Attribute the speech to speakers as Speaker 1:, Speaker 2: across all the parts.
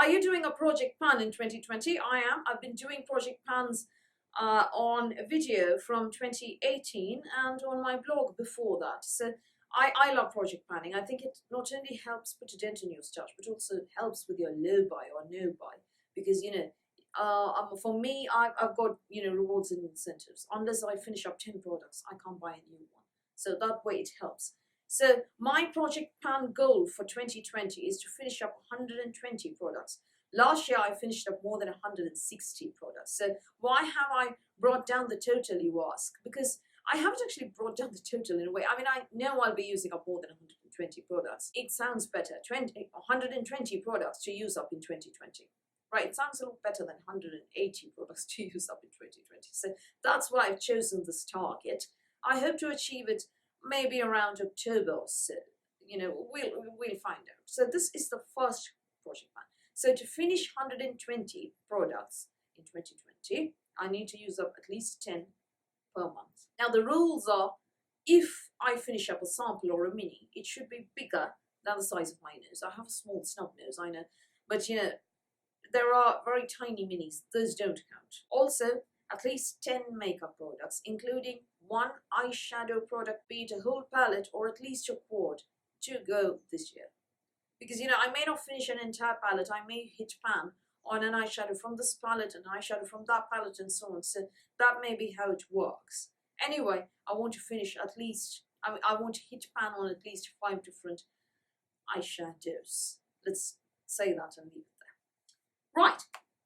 Speaker 1: Are you doing a project pan in 2020? I am. I've been doing project pans on a video from 2018 and on my blog before that. So I love project planning. I think it not only helps put a dent in your stash, but also helps with your low buy or no buy. Because, for me, I've got, rewards and incentives. Unless I finish up 10 products, I can't buy a new one. So that way it helps. So my project plan goal for 2020 is to finish up 120 products. Last year, I finished up more than 160 products. So why have I brought down the total, you ask? Because I haven't actually brought down the total in a way. I mean, I know I'll be using up more than 120 products. It sounds better, 120 products to use up in 2020. Right, it sounds a lot better than 180 products to use up in 2020. So that's why I've chosen this target. I hope to achieve it maybe around October or so. We'll find out. So this is the first project plan. So to finish 120 products in 2020, I need to use up at least 10 per month. Now the rules are, if I finish up a sample or a mini, it should be bigger than the size of my nose. I have a small snub nose, I know, but there are very tiny minis. Those don't count. Also, at least 10 makeup products, including one eyeshadow product, be it a whole palette or at least a quad, to go this year. Because, I may not finish an entire palette. I may hit pan on an eyeshadow from this palette, an eyeshadow from that palette, and so on. So that may be how it works. Anyway, I want to finish at least, I want to hit pan on at least 5 different eyeshadows. Let's say that and leave it there. Right,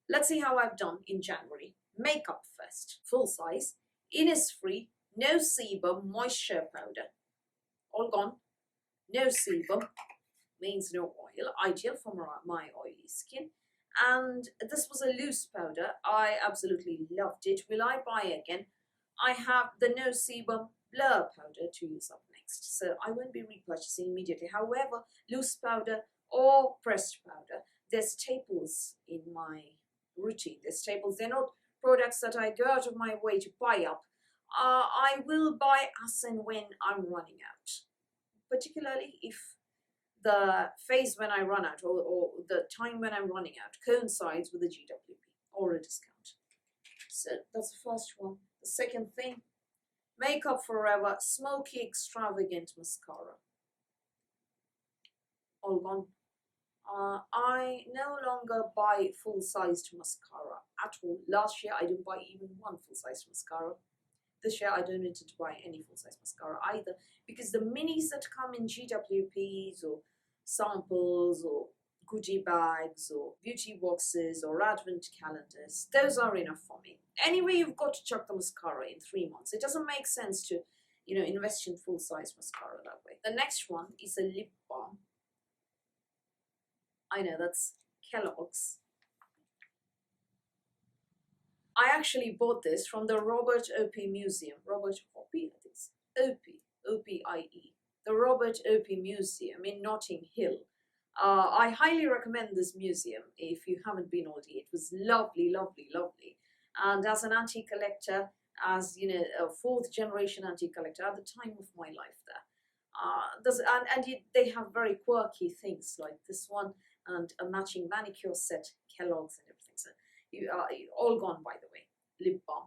Speaker 1: let's see how I've done in January. Makeup first, full size, Innisfree, no sebum, moisture powder. All gone. No sebum means no oil, ideal for my oily skin. And this was a loose powder. I absolutely loved it. Will I buy again? I have the no sebum blur powder to use up next, so I won't be repurchasing immediately. However, loose powder or pressed powder, they're staples in my routine. They're staples. They're not products that I go out of my way to buy up. I will buy as and when I'm running out, particularly if the phase when I run out or the time when I'm running out coincides with a GWP or a discount. So that's the first one. The second thing, Makeup Forever Smoky Extravagant Mascara. All gone. I no longer buy full-sized mascara at all. Last year I didn't buy even one full-sized mascara. This year I don't need to buy any full-size mascara either, because the minis that come in GWPs or samples or goodie bags or beauty boxes or advent calendars, those are enough for me. Anyway, you've got to chuck the mascara in 3 months. It doesn't make sense to, invest in full-size mascara that way. The next one is a lip balm. I know, that's Kellogg's. I actually bought this from the Robert Opie Museum. Robert Opie, I think it's Opie, O-P-I-E. The Robert Opie Museum in Notting Hill. I highly recommend this museum if you haven't been already. It was lovely, lovely, lovely. And as an antique collector, as a 4th generation antique collector at the time of my life there, they have very quirky things like this one and a matching manicure set, Kellogg's and everything. So all gone, by the way. Lip balm.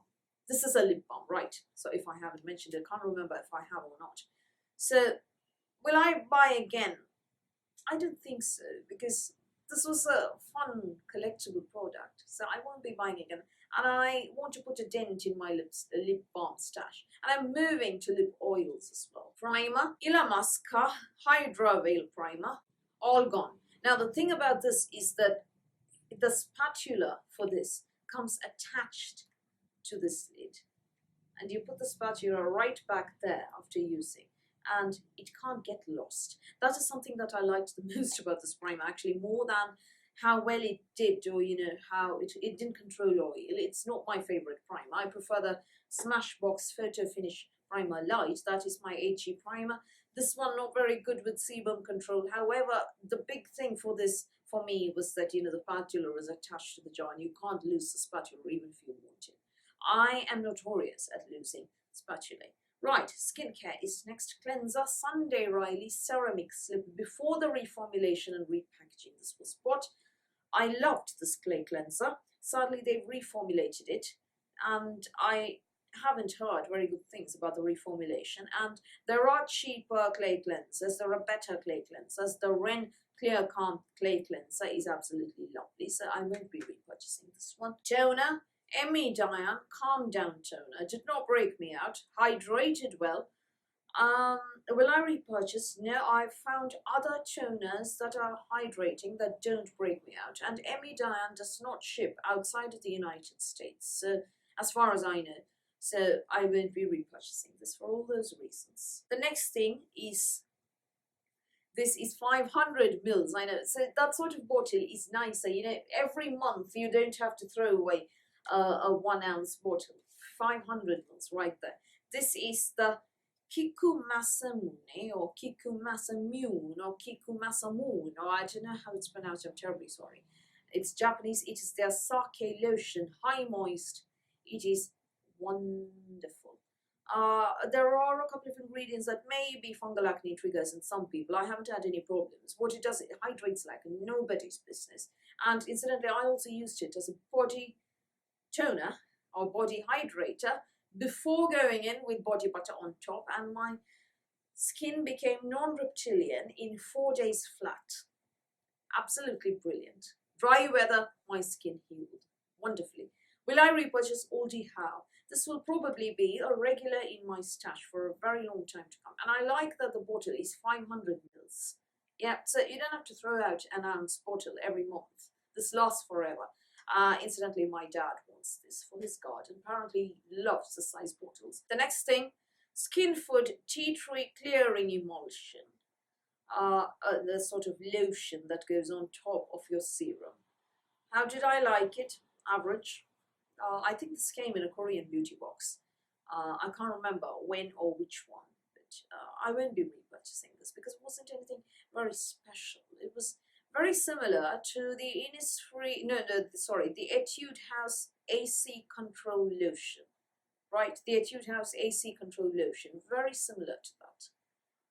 Speaker 1: This is a lip balm, right? So if I haven't mentioned it, I can't remember if I have or not. So will I buy again? I don't think so, because this was a fun collectible product. So I won't be buying again. And I want to put a dent in my lip balm stash. And I'm moving to lip oils as well. Primer, Illamasqua Hydra Veil Primer, all gone. Now the thing about this is that the spatula for this comes attached to this lid. And you put the spatula right back there after using, and it can't get lost. That is something that I liked the most about this primer, actually, more than how well it did, or how it didn't control oil. It's not my favorite primer. I prefer the Smashbox Photo Finish Primer Light. That is my HE primer. This one not very good with sebum control. However, the big thing for this for me was that the spatula is attached to the jar and you can't lose the spatula even if you want to. I am notorious at losing spatulae. Right, skincare is next. Cleanser Sunday Riley Ceramic Slip before the reformulation and repackaging. This was bought I loved this clay cleanser. Sadly, they've reformulated it, and I haven't heard very good things about the reformulation. And there are cheaper clay cleansers, there are better clay cleansers. The Ren Clear Calm clay cleanser is absolutely lovely, so I won't be repurchasing this one. Toner, Emmy Diane Calm Down Toner. Did not break me out, hydrated well. Will I repurchase? No, I've found other toners that are hydrating that don't break me out, and Emmy Diane does not ship outside of the United States, so, as far as I know. So I won't be repurchasing this for all those reasons. The next thing is, this is 500 mils. I know, so that sort of bottle is nicer. You know, every month you don't have to throw away a 1 ounce bottle. 500 mils right there. This is the Kiku Masamune or Kiku Masamune or Kiku Masamune, or I don't know how it's pronounced, I'm terribly sorry. It's Japanese. It is their sake lotion, high moist. It is wonderful. There are a couple of ingredients that may be fungal acne triggers in some people. I haven't had any problems. What it does, it hydrates like nobody's business. And incidentally, I also used it as a body toner or body hydrator before going in with body butter on top, and my skin became non-reptilian in 4 days flat. Absolutely brilliant. Dry weather, my skin healed wonderfully. Will I repurchase Aldi How? This will probably be a regular in my stash for a very long time to come. And I like that the bottle is 500 mils. Yeah, so you don't have to throw out an ounce bottle every month. This lasts forever. Incidentally, my dad wants this for his garden. Apparently, he loves the size bottles. The next thing, Skin Food Tea Tree Clearing Emulsion. The sort of lotion that goes on top of your serum. How did I like it? Average. I think this came in a Korean beauty box. I can't remember when or which one, but I won't be repurchasing this because it wasn't anything very special. It was very similar to the Innisfree, the Etude House AC Control Lotion, right? The Etude House AC Control Lotion, very similar to that.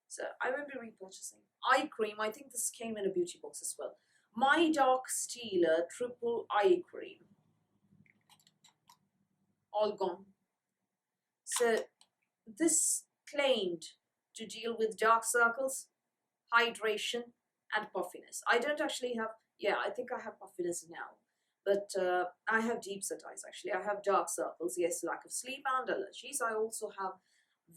Speaker 1: So I won't be repurchasing. Eye cream, I think this came in a beauty box as well. My Dark Stealer Triple Eye Cream. All gone. So this claimed to deal with dark circles, hydration, and puffiness. I don't actually have, I think I have puffiness now, but I have deep set eyes actually. I have dark circles, yes, lack of sleep and allergies. I also have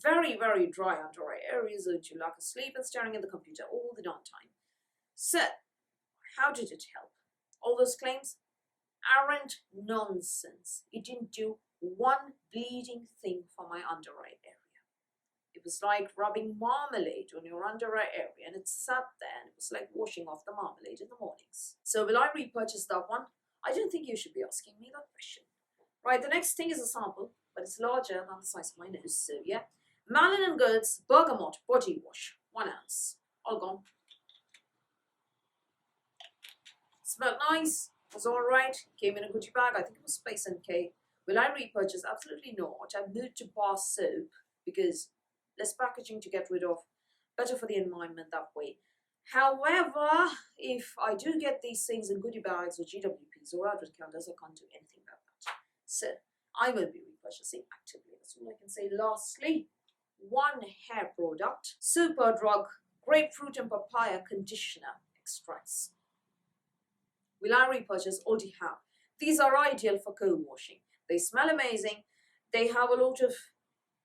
Speaker 1: very, very dry under eye areas due to lack of sleep and staring at the computer all the darn time. So, how did it help? All those claims aren't nonsense. It didn't do one bleeding thing for my under eye area. It was like rubbing marmalade on your under eye area, and it sat there, and it was like washing off the marmalade in the mornings. So will I repurchase that one? I don't think you should be asking me that question. Right, the next thing is a sample, but it's larger than the size of my nose, so yeah. Malin & Good's Bergamot Body Wash, 1 ounce. All gone. Smelled nice, was alright, came in a goodie bag, I think it was Space NK. Will I repurchase? Absolutely not. I've moved to bar soap because less packaging to get rid of, better for the environment that way. However, if I do get these things in goodie bags or GWPs or advert calendars, I can't do anything about that. So I will be repurchasing actively. That's all I can say. Lastly, one hair product, Superdrug Grapefruit and Papaya Conditioner Extracts. Will I repurchase? Already have. These are ideal for co-washing. They smell amazing. They have a lot of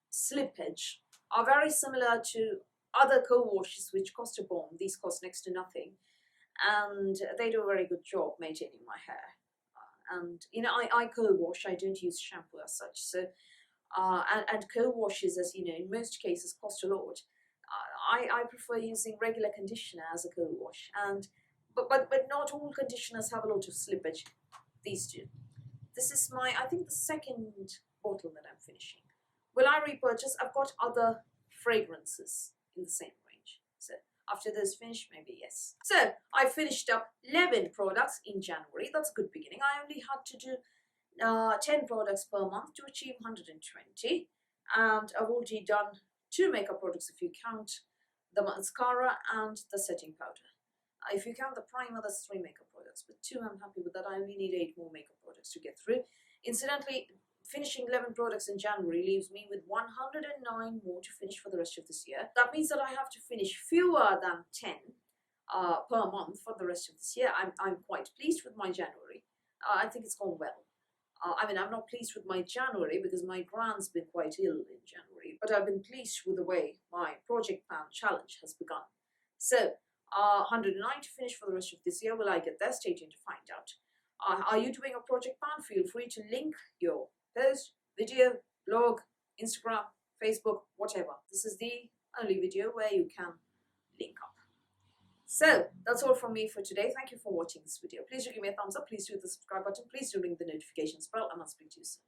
Speaker 1: slippage. Are very similar to other co-washes which cost a bomb. These cost next to nothing. And they do a very good job maintaining my hair. And you know, I co-wash. I don't use shampoo as such. So, and co-washes, as you know, in most cases cost a lot. I prefer using regular conditioner as a co-wash. And but not all conditioners have a lot of slippage. These do. This is my, I think, the second bottle that I'm finishing. Will I repurchase? I've got other fragrances in the same range. So after those finish, maybe yes. So I finished up 11 products in January. That's a good beginning. I only had to do 10 products per month to achieve 120. And I've already done 2 makeup products if you count the mascara and the setting powder. If you count the primer, that's 3 makeup products, but 2 I'm happy with that. I only need 8 more makeup products to get through. Incidentally, finishing 11 products in January leaves me with 109 more to finish for the rest of this year. That means that I have to finish fewer than 10 per month for the rest of this year. I'm quite pleased with my January. I think it's gone well. I mean, I'm not pleased with my January because my grand's been quite ill in January, but I've been pleased with the way my project pan challenge has begun. So, 109 to finish for the rest of this year. Will I get there? Stay tuned to find out. Are you doing a project pan? Feel free to link your post, video, blog, Instagram, Facebook, whatever. This is the only video where you can link up. So that's all from me for today. Thank you for watching this video. Please do give me a thumbs up. Please do hit the subscribe button. Please do ring the notifications bell, and I'll speak to you soon.